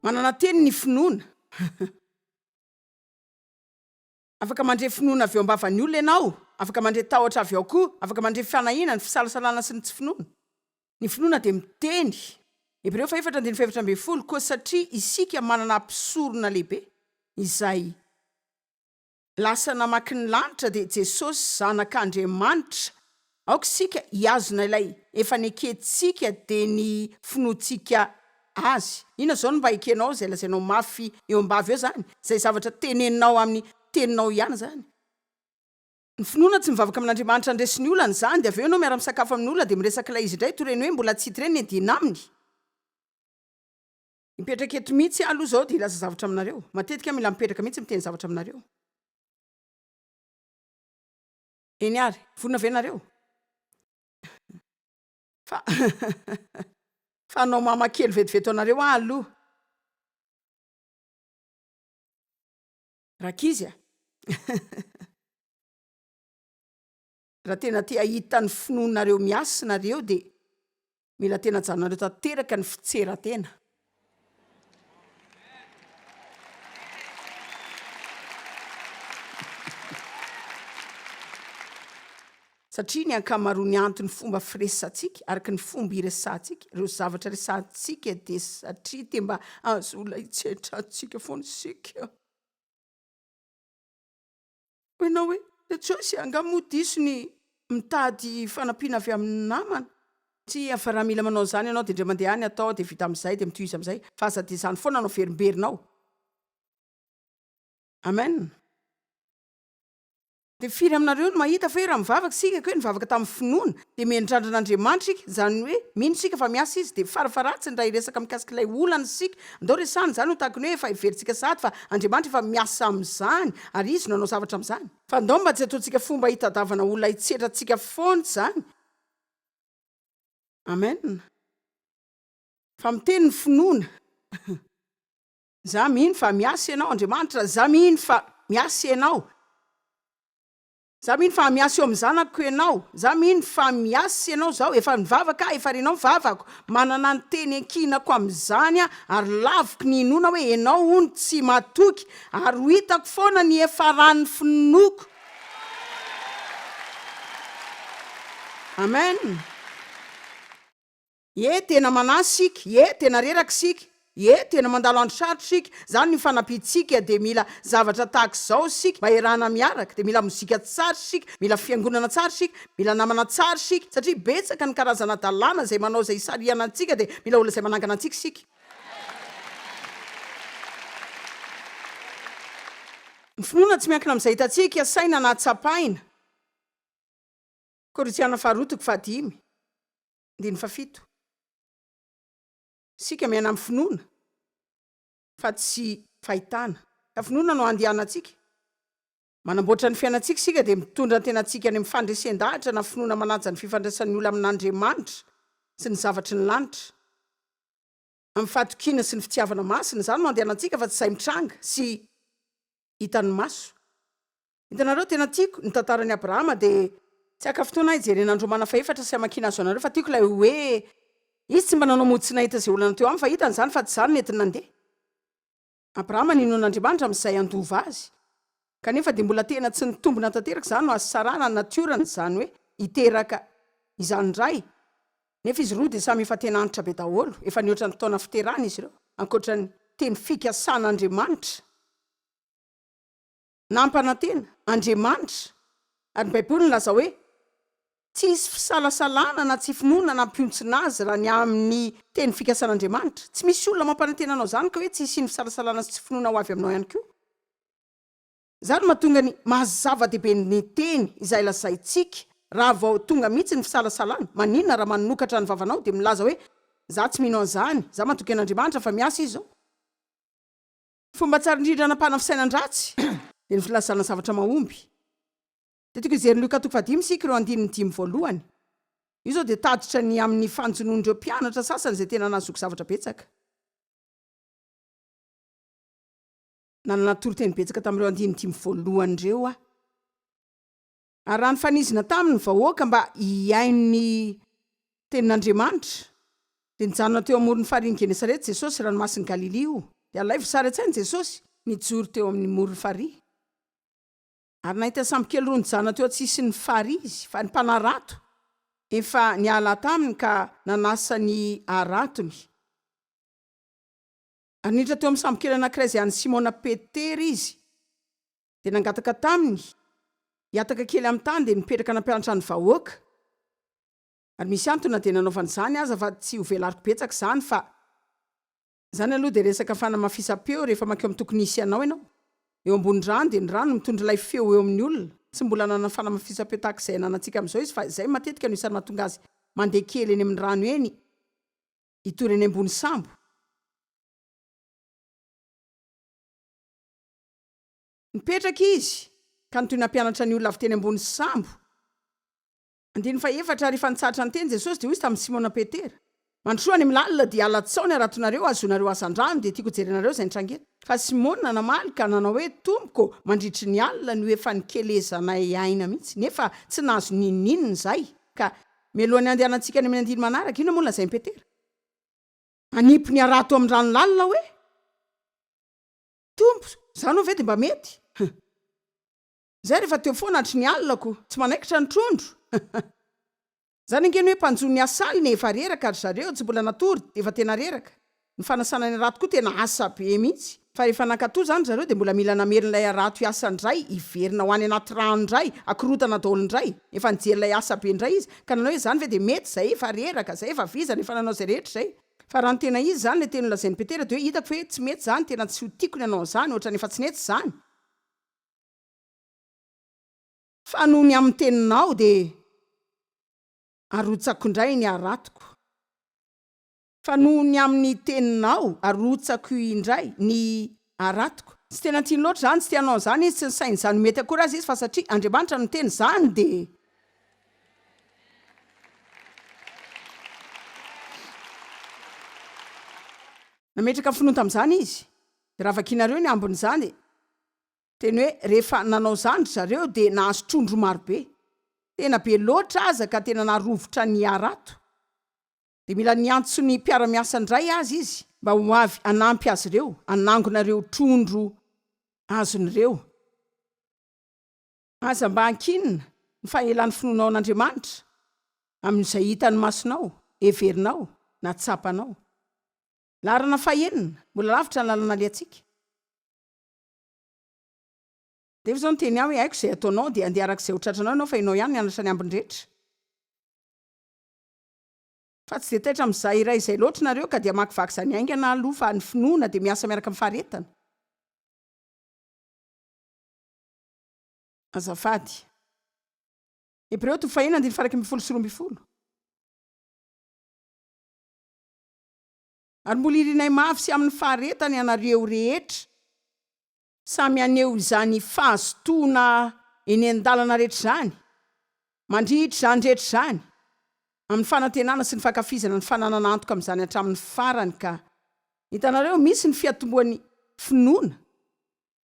manana teny ny finoana. Afaka mandre finoana avy eo ambavan'ny olona ianao, afaka mandre tahotra avy ao koa, afaka mandre fanahina ny fisalasalana sy ny tsy finoana. Ny finoana dia miteny. Hebreo 4:7 koa satria isika manana ampisorona lehibe izay lasa namaky ny lanitra dia Jesosy zanak'Andriamanitra. Aoka isika hiazona ilay efa nekentsika dia ny finoantsika azy. Ina zao no mba ekenao izay lazainao mafy eo ambavy eo zany, izay zavatra teneninao amin'ny teninao ihany zany. Ny finoana tsy mivavaka amin'Andriamanitra andresiny olana zany, dia avy eo ianao miara-misakafo amin'ny olona dia miresaka ilay izy indray toreny hoe mbola tsy hita ireny ny adina aminy. Mipetraka eto mihitsy aloha zao dia lasa zavatra aminareo. Matetika mila mipetraka mihitsy miteny zavatra aminareo. Eny ary, vonina ve nareo? Fa anao mamakely vetivety anareo aloha. Rakizya. Raha tena te ahita ny finoanareo miasa nareo dia mila tena janonareo tanteraka ny fitseratena. Satria ny ankamaroany antony fomba firesantsika araka ny fomba iresantsika, ireo zavatra resantsika dia satria te mba azo olona hitsetrantsika foana isika. Hoenao hoe Joyce angamodiso ny mitady fanampiana avy amin'ny namana. Tsy afa raha mila manao zany ianao dia indray mandeha any atao dia vita amin'izay dia mitohiza amin'izay. Fa aza dia izany foana anao verimberinao. Amen. Dia firy aminareo no mahita fa hoe raha mivavaka sika hoe nivavaka tamin'ny finoana dia miandrandran'Andriamanitra sika, izany hoe mino sika fa miasa izy dia farafaratsiny raha iresaka mikasika ilay olana sika. Andao resany zany ho tahaka ny hoe efa iverintsika sady fa Andriamanitra efa miasa amin'izany ary izy no anao zavatra amin'izany. Fa andao mba tsy ataontsika fomba hitadavana olona hitsetrantsika foana zany. Amen. Fa miteny ny finoana. Za mino fa miasa ianao Andriamanitra, za mino fa miasa ianao. Za mino fa miasa eo amin'ny zanako ianao. Za mino fa miasa ianao zao, efa mivavaka, efa renao mivavako. Manana ny teny ankinako amin'izany ary lavoko ny inona hoe ianao hono tsy matoky ary ho hitako foana ny efa ran'ny finoko. Amen. Tena manasika, tena reraka sika. Tena mandalo andro sarotra sika. Zany ny fanampitsika dia mila zavatra tahaka izao sika mba iarahana miaraka, dia mila mozika tsara sika, mila fiangonana tsara sika, mila namana tsara sika, satria betsaka ny karazana dalàna izay manao izay isariana antsika dia mila olona izay manangana antsika sika. Ny finoana tsy miankina amin'izay hitantsika saina na tsapaina. Korintiana 4:5-7. Sika miaina amin'ny finoana fa tsy fahitana. Ka finoana no andehanantsika. Manamboatra ny fiainantsika sika dia mitondra ny tenantsika any amin'ny fandresen-dahatra na finoana manaja ny fifandraisan'ny olona amin'Andriamanitra sy ny zavatry ny lanitra. Amin'ny fahatokiana sy ny fitiavana masina zany no andehanantsika fa tsy izay mitranga sy hitan'ny maso. Hitanareo tena tiako ny tantaran'i Abrahama dia tsy aka fotoana hijerenandro manafahefatra sy amakiana azo anareo fa tiako ilay hoe izy tsy mba nanao mody tsy nahita izay olana teo aminy fa hitany zany fa tsy zany nentiny nandeha. Abrahama ninon'Andriamanitra amin'izay andova azy. Kanefa dia mbola tena tsy nitombona tanteraka zany no asarana ny natiorany zany hoe hiteraka izany indray. Nefa izy roa dia samy efa tena antitra be daholo. Efa nihoatra ny taona fiterana izy ireo. Ankoatra ny teny fikasan'Andriamanitra. Nampana tena Andriamanitra. Ary ny Baiboly milaza hoe tsy hisy fisalasalana na tsy finoana na mpiontsina azy raha ny amin'ny teny fikasan'Andriamanitra. Tsy misy olona mampanantena anao zany ka hoe tsy hisy ny fisalasalana sy tsy finoana ho avy aminao ihany koa. Zany mahatonga ny mahazava-dehibe ny teny izay lazaintsika raha vao tonga mihitsy ny fisalasalana. Maninona raha manokatra ny vavanao dia milaza hoe za tsy mino an'izany, za matoky an'Andriamanitra fa miasa izy zao. Fomba tsara indrindra hanapahana fisainandratsy dia ny filasana zavatra mahomby. Dia tiako ijery Luka 5 sika ireo 5:1. Io zao dia tatitra ny amin'ny fanjonoan'ireo mpianatra sasany izay tena nahazoky zavatra betsaka. Nanana toro-teny betsaka tamin'ireo 5:1 ireo a. Ary raha ny fanizina taminy vahoaka mba hiain'ny tenin'Andriamanitra dia nijanona teo amoron'ny farihin'i Genesareta Jesosy ranomasin'i Galilea io. dia alay vosary an-tsainy Jesosy nijoro teo amin'ny moron farihy. Ary nahita sambo kely rony jana teo an-tsisiny farihy izy, fa ny mpanarato efa niala taminy ka nanasa ny aratony. Ary niditra teo amin'ny sambo kely anankiray izay an'i Simona Petera izy, dia nangataka taminy, hiataka kely amin'ny tany dia nipetraka nampianatra ny vahoaka. Ary misy antony dia nanaovana izany aza fa tsy ho velariko betsaka izany, fa izany aloha dia resaka fanamafisam-peo rehefa mankeo amin'ny tokony hisy ianao ianao. Eo ambony rano dia ny rano mitondra ilay feo eo amin'ny olona. Tsy mbola nanana fanamafisam-peo tahaka izay nanantsika amin'izao izy, fa izay matetika no isany mahatonga azy mandeha kely eny amin'ny rano eny, hitory eny ambony sambo. Nipetraka izy ka nytoy nampianatra ny olona avy teny ambony sambo. 14 rehefa nitsatra ny teny Jesosy dia hoy izy tamin'ny Simona Petera, mandrosoa any milalina dia halatsaony aratonareo, azonareo asan-drano dia tiako jerenareo izay nitrangeta. Fa Simona namaly ka nanao hoe, tompoko, mandritry ny alina no efa nikelezanay aina mihitsy, nefa tsy nahazo ninnininy izay. Ka mialohan'ny andehanantsika any amin'ny andiny manaraka, ino moa lazainy Petera? Anipy ny arato amin'ny rano lalina hoe? Tompo, izany hoe dia mba mety? Zay rehefa teo foana hatry ny alinako, tsy manaikitra ny trondro. Zany angeny hoe mpanjony asaly ny efa reraka ary zareo tsy mbola natory dia efa tena reraka. Ny fanasana ny arato koa tena asa be mihitsy. Fa rehefa nankatoa zany zareo dia mbola mila namerin'ilay arato hiasa indray, hiverina ho any anaty rano indray, akorotana daholo indray. Efa nijerilay asa be indray izy, ka nanao hoe zany ve dia mety zay efa reraka, zay efa vizana, efa nanao zay rehetra zay. Fa raha ny tena izy zany le teny lazainy Petera dia hoe hitako hoe tsy mety zany, tena tsy ho tiako ny anao zany, ohatrany efa tsy nety zany. Fa noho ny amin'ny teninao dia arotsako indray ny aratoko. Fa noho ny amin'ny teninao arotsako indray ny aratoko. Tsy tena tiany loatra zany, tsy tianao zany izy, tsy ny sainy zany mety akory azy izy, fa satria Andriamanitra no teny zany dia nametraka finoana tamin'izany izy. Dia raha vakianareo ny ambon'izany, teny hoe rehefa nanao zany zareo dia nahazo trondro marobe. Tena be loatra aza ka tena narovotra ny arato. Dia mila niantso ny mpiara-miasa indray azy izy mba ho avy anampy azy ireo, anangonareo trondro azon'ireo. Aza mba hankinina ny fahelan'ny finoanao an'Andriamanitra amin'izay hitany masonao, heverinao, na tsapanao. Larana fahenina, mbola lavitra ny lalana aliantsika. Dia zao nyteny aho hoe haiko izay ataonao dia andeha arak'izay ho tratranao ianao, fa ianao ihany nianatra ny ambin-drehetra. Fa tsy dia taitra amin'izay iray izay loatra nareo ka dia makivaky izany aingana aloha, fa ny finoana dia miasa miaraka amin'ny faharetana. Azafady. Hebreo 4:12. Ary mbola irinay mafy sy amin'ny faharetana ianareo rehetra, samy aneo izany fahazotoana eny an-dalana rehetra izany, mandritra izany rehetra izany, amin'ny fanantenana sy ny fankafizana ny fananana antoka amin'izany hatramin'ny farany. Ka hitanareo misy ny fiatomboan'ny finoana,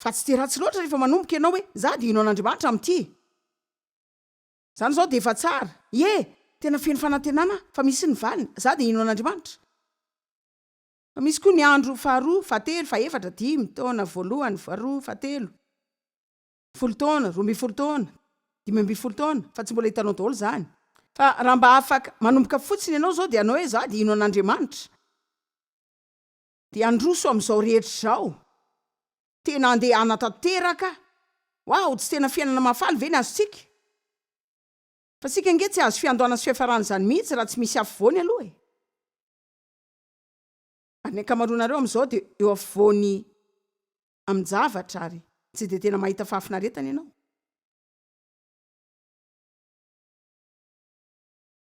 fa tsy dia ratsy loatra rehefa manomboka ianao hoe za dia ino an'Andriamanitra amin'ity. Zany zao dia efa tsara. Tena feno fanantenana fa misy ny valiny, za dia ino an'Andriamanitra. Fa misy koa ny andro 2, 3, 4, 5 taona, 1, 2, 3, 10 taona, 12 taona, 15 taona, fa tsy mbola hitanao daholo zany. Fa raha mba afaka manomboka fotsiny ianao zao dia anao hoe za dia ino an'Andriamanitra. Dia androso amin'izao rehetra izao. Tena andeha hanatanteraka. Wow, tsy tena fiainana mahafaly ve ny azontsika? Fa sika nge tsy azo fiandohana sy fiafarana izany mihitsy raha tsy misy afovoany aloha e. Ary ny ankamaroanareo amin'izao dia eo afovoany amin-javatra ary tsy dia tena mahita fahafinaretana ianao.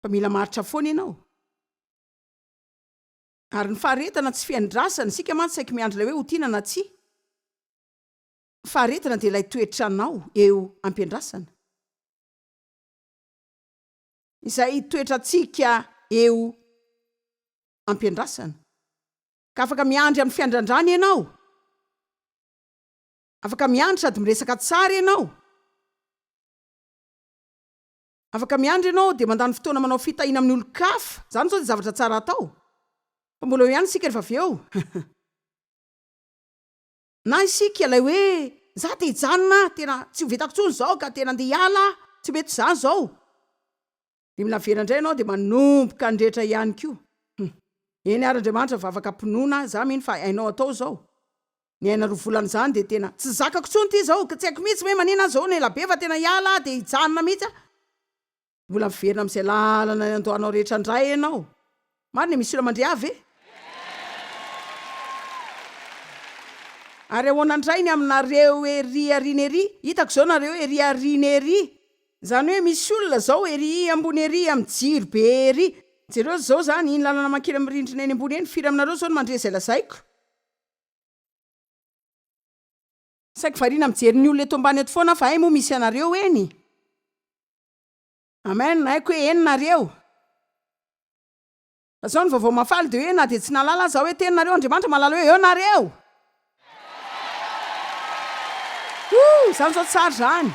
Fa mila maharitra foana ianao. Ary ny faharetana tsy fiandrasana, sika mantsy saika miandry ilay hoe ho tiana na tsia. Faharetana dia ilay toetranao eo ampiandrasana. Izay toetrantsika eo ampiandrasana. Ka afaka miandry amin'ny fiandrandrana ianao. Afaka miandry sady miresaka tsara ianao. Afaka miandry ianao dia mandany fotoana manao fitahiana amin'ny olo-kafa. Zany zao dia zavatra tsara atao. Fa mbola eo ihany sika rehefa avy eo. na isika ilay hoe za te hijanona tena tsy hovetako tsony zao ka tena andeha hiala tsy mety zany zao de mila vera indray ianao de manomboka andrehetra ihany koa eny ary-andriamanitra vavaka mpinoana za miny fa ainao atao zao ny aina roa volana zany de tena tsy zakako tsony ty zao ka tsy haiko mihitsy hoe manina zao ny elabe fa tena hiala de hijanona mihitsy mbola miverina am'izay lalana andohanao rehetra ndray ianao marina misy ola mandre avy ary ahoana ndray ny aminareo ery arina ery hitako zao nareo ery arina ery zany hoe misy olona zao ery ambony ery amy jiro be ery jereo zao zany iny lalana mankely amy rindrina eny ambony eny firy aminareo zao no mandre zay lazaiko saiko varina mijery ny olona eto ambany eto foana fa ay moa misy anareo eny amen naiko hoe eninareo fa zao ny vaovao mafaly de hoe na de tsy nalala zao hoe teninareo andriamanitra malala hoe eo nareo zany zao tsara zany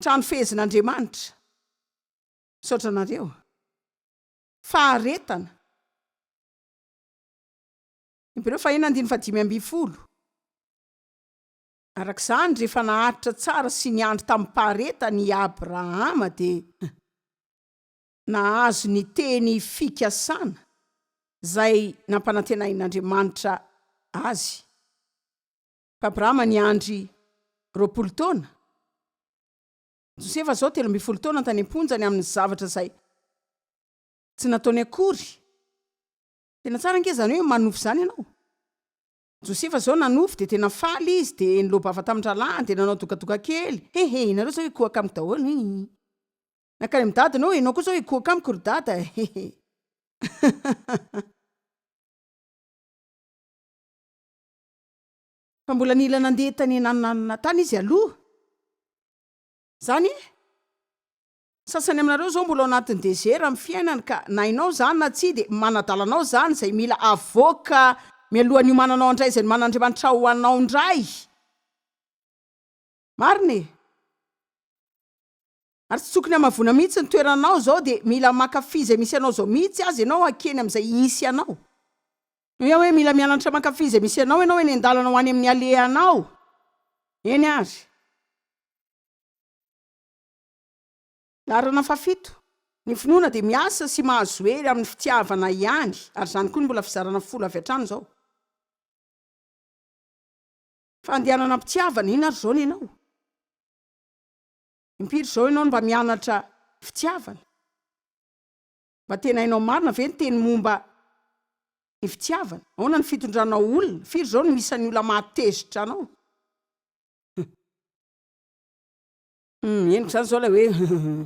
trano fehezin'andriamanitra misaotra nareo faharetana bereo fa 9:5 arak'izany rehefa naharitra tsara sy niandry tamin'ny paharetany Abrahama de nahazo ny teny fikasana zay nampanantenain'Andriamanitra azy Abrahama niandry 20 taona Josefa zao 13 taona tany am-ponjany amin'ny zavatra zay tsy nataony akory tena tsara ange zany hoe manofo zany ianao Josefa zao nanofo de tena faly izy de nilobava tamin-dralany de nanao dokadoka kely hehe nareo zao ikoaka amiko daholo nakany amin'ny dada anao ianao koa zao ikoaka amiko ry dada hehe fa mbola nila nandeha tany nananana tany izy aloha zany sasany aminareo zao mbola anatin'ny dezera amin'ny fiainana ka nainao zany na tsy de manadalanao zany zay mila avoaka mialohan'ny iomananao andray zay manandriamanitra ho anao ndray mariny ary tsy tsokony amavona mihitsy ny toeranao zao de mila makafi zay misy anao zao mihitsy azy ianao akeny am'izay isy anao ia hoe mila mianatra makafi zay misy anao ianao hoe ny andalana ho any amin'ny alehanao eny ary larana fafito ny finoana de miasa sy mahazo hery amin'ny fitiavana ihany ary zany koa ny mbola fizarana folo avy hatrany zao fa andehanana mpitiavana iny ary zao ny ianao impiry zao ianao mba mianatra fitiavana mba tena hainao marina ve ny teny momba ny fitiavana ahoana ny fitondranao olona firy zao no misy ny olona mahatezitra anao eniko zany zao lay hoe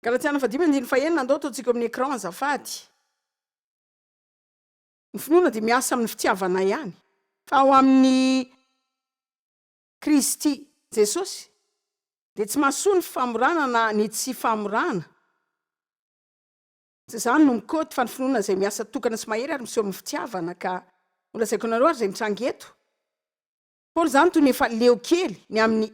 Galatiana 5:1 nandao ataontsika amin'ny écran azafady ny finoana de miasa amin'ny fitiavana ihany fa ao amin'ny Kristy Jesosy de tsy mahasoa ny famorana na ny tsy famorana tsy zany no mikoty fa ny finoana zay miasa tokana sy mahery ary miseho amin'ny fitiavana ka olazaiko anareo ary zay mitrangeto Paoly zany toy ny efa leo kely ny amin'ny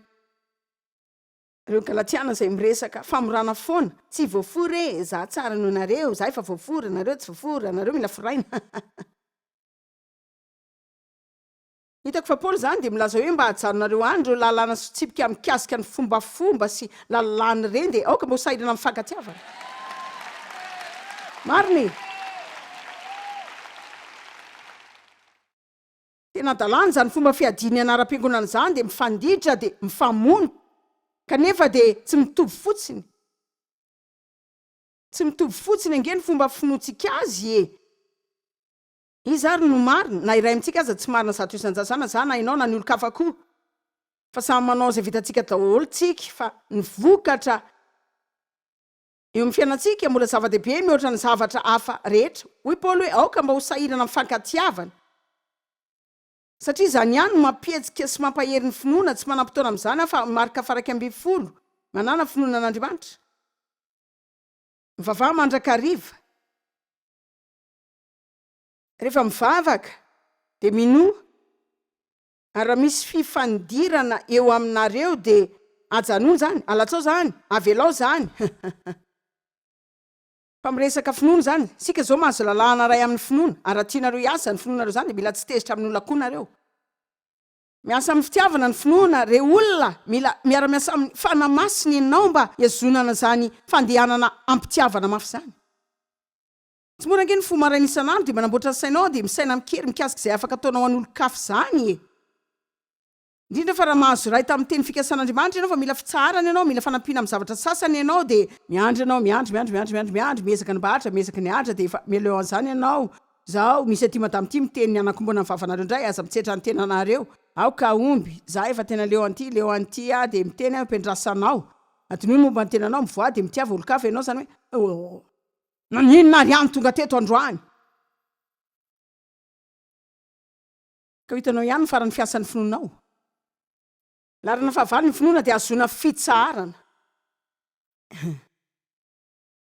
reo Galatiana zay miresaka famorana foana tsy voafory za tsara noho nareo za efa voafory nareo tsy voafory nareo mila foraina hitako fa Paoly zany de milaza hoe mba hajanonareo any reo lalàna tsipika mikasika ny fombafomba sy lalàny reny de aoka mba hosairana amin'ny fankatiavana mariny tena dalàny zany fomba fiadiny anaram-piangonana zany de mifanditra de mifamono kanefa de tsy mitovy fotsiny ange ny fomba finoantsika azy izy ary no marina na iray amintsika aza tsy marina zato isan-jasana zany na ianao na ny olo-kafa koa fa samy manao zay vitantsika daholo tsika fa ny vokatra eo amin'ny fiainantsika mbola zava-dehibe mihoatra ny zavatra hafa rehetra hoy Paoly hoe aoka mba ho sahirana amin'ny fankatiavana satria zany ihany no mampietsika sy mampahery ny finoana tsy manam-potoana amin'izany fa marika faraky 12 manana finoana an'Andriamanitra mivavaha mandrakariva rehefa mivavaka de minoa ary raha misy fifandirana eo aminareo de ajanony zany, alatsao zany, avelao zany. Fa miresaka finoana zany, sika zao mahazo lalàna ray amin'ny finoana, ary raha tianareo hiasa ny finoanareo zany de mila tsy tezitra amin'ny olona koa nareo. Miasa amin'ny fitiavana ny finoana, re olona mila miara-miasa amin'ny fanamasiny ianao mba hiazonana zany fandehanana ampitiavana mafy zany. Tsy mora ange ny fo maraina isan'andro de manamboatra ny sainao de misaina mikery mikasika izay afaka ataonao an'olo-kafy zany e. Indrindra fa raha mahazo ray tamin'ny teny fikasan'Andriamanitra ianao fa mila fitsarana ianao, mila fanampiana amin'ny zavatra sasany ianao de miandry ianao, miandry, miezaka ny bahatra, miezaka ny adra de efa mialeo an'izany ianao. Zao misy aty madamy ty miteny ny anakombona ny vavanareo indray aza mitsetra ny tenanareo. Aoka omby, za efa tena leo anty de miteny ampendrasanao. Atiny momba ny tenanao mivoa de mitiava olo-kafa ianao zany hoe naninona ary any tonga teto androany. Ka hitanao ihany ny farany fiasan'ny finoanao. Larana fahavalo ny finoana de azona fitsarana.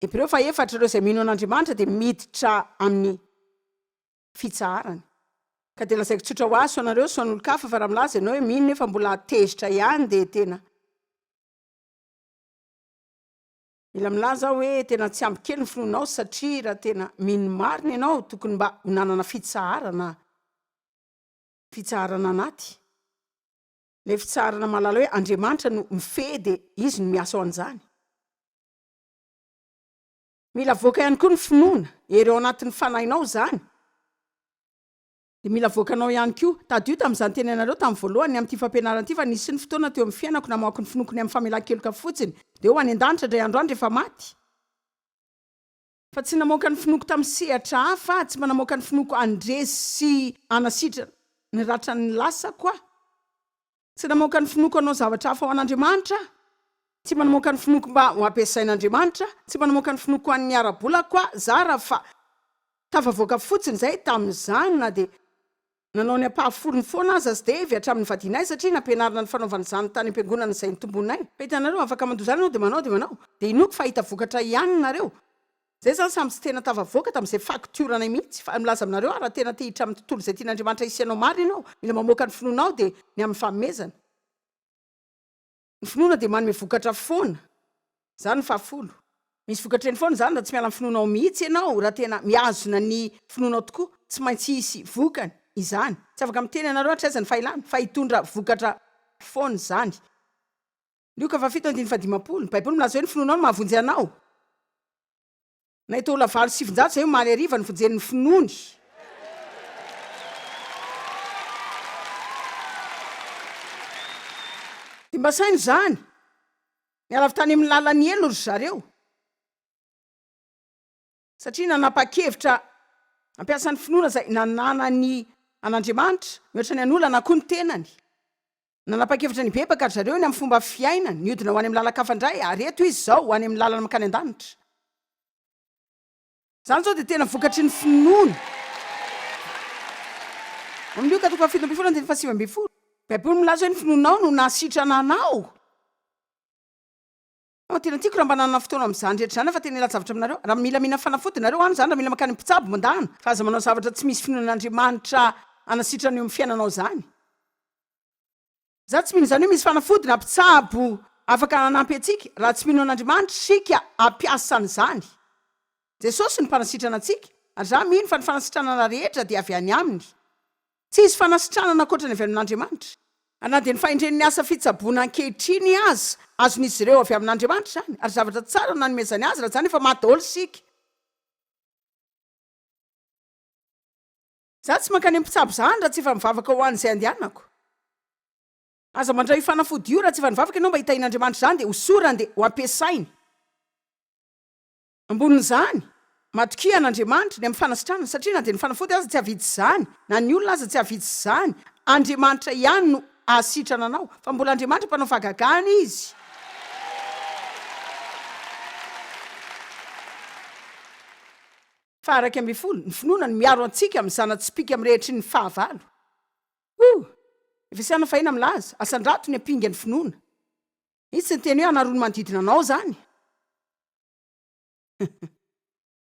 Ebreo 4 reo zay mino an'Andriamanitra de miditra amin'ny fitsarana. Ka de lazaiko tsotra ho aso anareo so an'olo-kafa fa raha milaza ianao hoe mino nefa mbola tezitra ihany de tena mila milaza hoe tena tsy ampy kely ny finoanao satria raha tena mino marina ianao tokony mba honanana fitsarana anaty. Le fitsarana malala hoe Andriamanitra no mifehy de izy no miasa ao an'izany. Mila voaka ihany koa ny finoana, ereo anatin'ny fanahinao zany. De mila voakanao ihany koa. Tadio tamin'izany teny anareo tamin'ny voalohany amin'ity fampianarana ity fa nisy ny fotoana teo amin'ny fiainako namaoko ny finokony amin'ny famelan-keloka fotsiny de ho any an-danitra indray andro any rehefa maty. Fa tsy namoaka ny finoko tamin'ny sehatra hafa, tsy manamoaka ny finoko andresy sy anasitra ny ratra ny lasa koa. Tsy namoaka ny finoko anao zavatra hafa ho an'Andriamanitra, tsy manamoaka ny finoko mba ho ampiasain'Andriamanitra, tsy manamoaka ny finoko an'ny arabola koa zara fa tafavoaka fotsiny zay tamin'izany na de nanao ny ampahafolony foana aza sy de evy hatramin'ny vadinay satria nampianarina ny fanaovana izany tany am-piangonana izay nitombonay. Fa hitanareo afaka mandoa zany anao de manao de inoko fa hita vokatra ihany nareo. Zay zany samy tsy tena tafavoaka tamin'izay faktiorana mihitsy fa milaza aminareo raha tena te hiditra amin'ny tontolo izay tian'Andriamanitra isianao marina ianao, mila mamoaka ny finoanao de ny amin'ny fanomezana. Ny finoana de manome vokatra foana. Zany ny fahafolo. Misy vokatra ny foana zany raha tsy miala amin'ny finoanao mihitsy ianao, raha tena miazona ny finoanao tokoa, tsy maintsy hisy vokany izany. Tsy afaka miteny anareo hatraiza ny fahailana fa hitondra vokatra foana zany. Lioka 7:50 ny Baiboly milaza hoe ny finoanao no mahavonjy anao. Na ito ola 7:7 zay maly ariva ny vonjen'ny finoany. Dia mba sainy zany. Miala avy tany amin'ny lalan'ny elo ry zareo. Satria nanapa-kevitra ampiasan'ny finoana zay nananany an'Andriamanitra, mihoatra ny an'olana na koa ny tenany. Nanapa-kevitra ny bebaka ry zareo ny amin'ny fomba fiainana, niodina ho any amin'ny lalakafa indray, ary eto izy zao ho any amin'ny lalana mankany an-danitra. Zany zao dia tena vokatry ny finoana. Amin'ny Lioka 7:7-7. Baiboly milaza hoe ny finoanao no nasitrana anao. Tena tiako raha mba nanana fotoana amin'izany rehetra zany fa tena ila zavatra aminareo. Raha mila mina fanafody nareo any zany, raha mila makany mpitsabo mandana. Fa aza manao zavatra tsy misy finoan'Andriamanitra anasitrana eo amin'ny fiainanao zany. Za tsy mino zany hoe misy fanafody na mpitsabo afaka hanampy antsika raha tsy mino an'Andriamanitra sika ampiasa an'izany. Jesosy ny mpanasitrana antsika, ary za mino fa ny fanasitranana rehetra dia avy any aminy. Tsy hisy fanasitranana ankoatra ny avy amin'Andriamanitra. Na dia ny fahendren'ny asa fitsaboana ankehitriny aza azon'izy ireo avy amin'Andriamanitra zany, ary zavatra tsara nanomezany azy raha zany efa madaholo sika. Za tsy mankany mpitsabo zany raha tsy efa mivavaka ho an'izay andehanako. Aza mandray fanafody io raha tsy efa nivavaka ianao mba hitahin'Andriamanitra zany dia hosorany dia ho ampiasainy. Ambonin'izany matoki an'Andriamanitra ny amin'ny fanasitrana, satria na dia ny fanafody aza tsy havidy zany, na ny olona aza tsy havidy zany, Andriamanitra ihany no ahasitrana anao, fa mbola Andriamanitra mpanao fahagagana izy. Faharay ambin'ny folo, ny finoana ny miaro antsika amin'ny zana-tsipika amin'ny rehetry ny fahavalo. Efesiana 4 milaza, asan-drato ny ampinga ny finoana. Izy tsy ny teny hoe hanarony manodidina anao zany.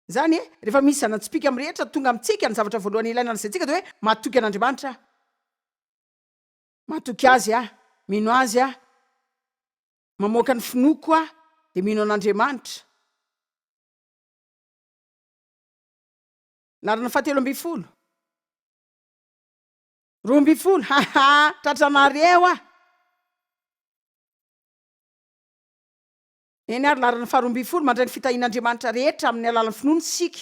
Zany rehefa misy zana-tsipika amin'ny rehetra tonga amintsika ny zavatra voalohany ilaina an'izay tsika dia hoe matoky an'Andriamanitra. Matoky azy mino azy mamoaka ny finoko a dia mino an'Andriamanitra. Larina 17 20 tratranareo a eny ary larina 12 mandray ny fitahian'Andriamanitra rehetra amin'ny alalan'ny finoana sika.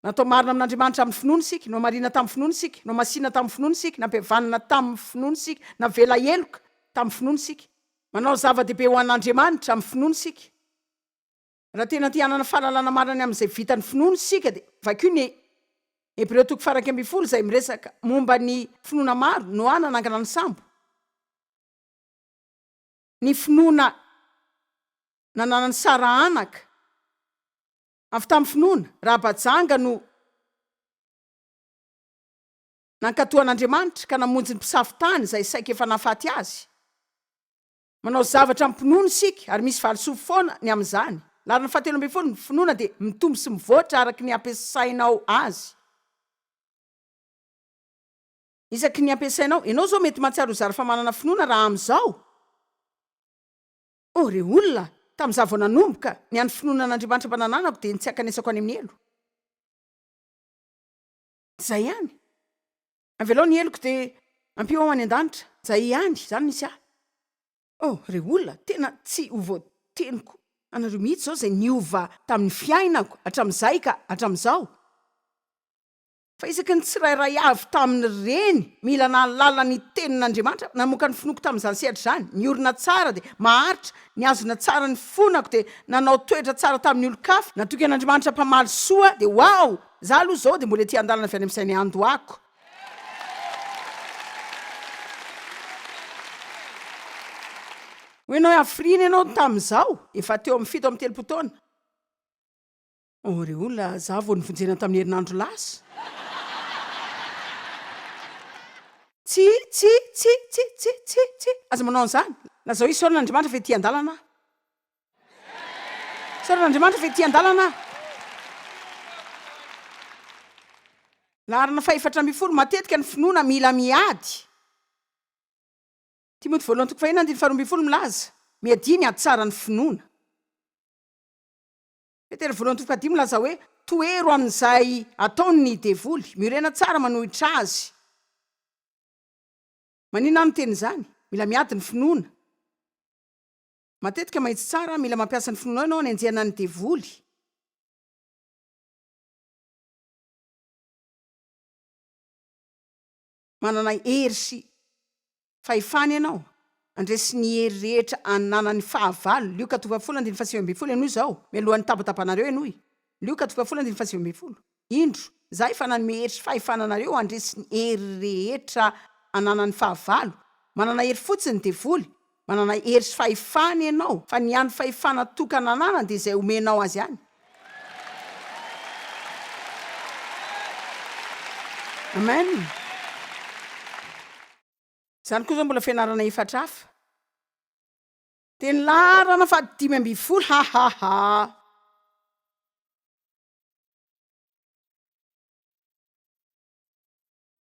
Natao marina amin'Andriamanitra amin'ny finoana sika, no marina tamin'ny finoana sika, no masina tamin'ny finoana sika, nampivanana tamin'ny finoana sika, na vela eloka tamin'ny finoana sika. Manao zava-dehibe ho an'Andriamanitra amin'ny finoana sika. Raha tena tianana fahalalana marina amin'izay vitan'ny finoana sika dia vakio ny Hebreo 12 izay miresaka momba ny finoana maro no nanangana ny sambo. Ny finoana nananany Sara anaka avy tamin'ny finoana Rabajanga no nankatoan'Andriamanitra ka namonjy ny mpisafitany izay saika efa nahafaty azy. Manao zavatra ampinoana sika ary misy valisoa foana ny amin'izany. Larina 17 ny finoana dia mitombo sy mivoatra araka ny ampiasainao azy. Isaky ny ampiasainao, ianao zao mety mahatsiaro zara fa manana finoana raha amin'izao. Reo olona tamin'izao vao nanomboka ny an'ny finoana an'Andriamanitra mba nananako dia ny tsy ankanesako any amin'ny elo. Zay ihany. Avelao ny eloko dia ampio ao any an-danitra. Zay ihany, zany nisy ahy. Reo olona tena tsy ho voateniko. Anareo mihitsy zao izay niova tamin'ny fiainako hatramin'izay ka hatramin'izao. Fa isaky ny tsirairay avy tamin'ny reny mila nahalala ny tenin'Andriamanitra, namoaka ny finoko tamin'izany sehatra izany, niorina tsara dia maharitra, niazona tsara ny fonako dia nanao toetra tsara tamin'ny olo-kafa, natoky an'Andriamanitra mpamaly soa dia wow, za aloha zao dia mbola ety andalana avy any amin'izay andohako. Hoenao afrina ianao tamin'izao, efa teo amin'ny 7 amin'ny 30 taona. Reo olona za vao nivonjena tamin'ny herinandro lasa. Tsy. Aza manao an'izany. Lazao hoe saorana Andriamanitra ve ety andalana? Saorana Andriamanitra ve ety andalana? Larina 14 matetika ny finoana mila miady. Timoty 2:12 milaza, miadiny ady tsara ny finoana. Petera 2:15 milaza hoe toero amin'izay ataony ny devoly, miorena tsara manohitra azy. Maninona ny teny izany? Mila miady ny finoana. Matetika mahitsy tsara mila mampiasa ny finoana ianao ny anjehana ny devoly. Manana hery sy fahefana ianao, andresy ny hery rehetra ananany fahavalo. Lioka 2:17 enoy zao, mialohan'ny tapatapanareo enoy. Lioka 2:17. Indro, zay fa nanome hery sy fahefana anareo andresy ny hery rehetra ananany fahavalo. Manana hery fotsiny devoly, manana hery sy fahefana ianao, fa ny an'ny fahefana tokana anana dia izay omenao azy ihany. Amen. Zany koa zao mbola fianarana efatra hafa. Teny larana 15.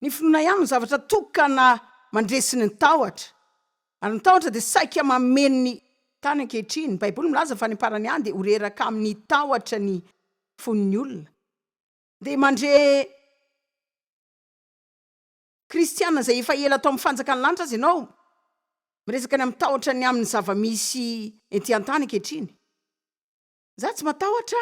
Ny finoana ihany no zavatra tokana mandresiny ny tahotra. Ary ny tahotra dia saika mameno ny tany ankehitriny. Ny Baiboly milaza fa ny parany ihany dia horeraka amin'ny tahotra ny fon'ny olona. Dia mandre kristiana izay efa ela tao amin'ny fanjakana lanitra azy ianao, miresaka ny amin'ny tahotra ny amin'ny zava-misy ety an-tany ankehitriny. Za tsy matahotra.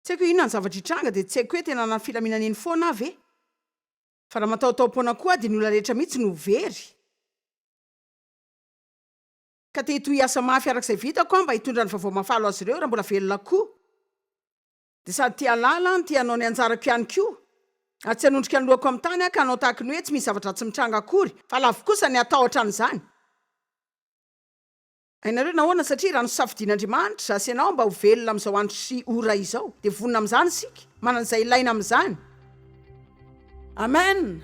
Tsy haiko inona ny zavatra hitranga dia tsy haiko hoe tena nany filaminana eny foana avy e. Fa raha matahotaho-poana koa dia ny olona rehetra mihitsy no very. Ka te hitohy asa mafy arak'izay vitako mba hitondra ny vaovao mafalo azy ireo raha mbola velona koa. Dia sady tia lala ny tia anao ny anjarako ihany koa. Tsy hanondrika ny lohako amin'ny tany ka anao tahaka ny hoe tsy misy zavatra tsy mitranga akory, fa lavo kosa ny atahotra an'izany. Hainareo nahoana satria raha nosafidian'Andriamanitra sy ianao mba ho velona amin'izao andro sy ora izao, dia vonona amin'izany isika, manan'izay ilaina amin'izany. Amen.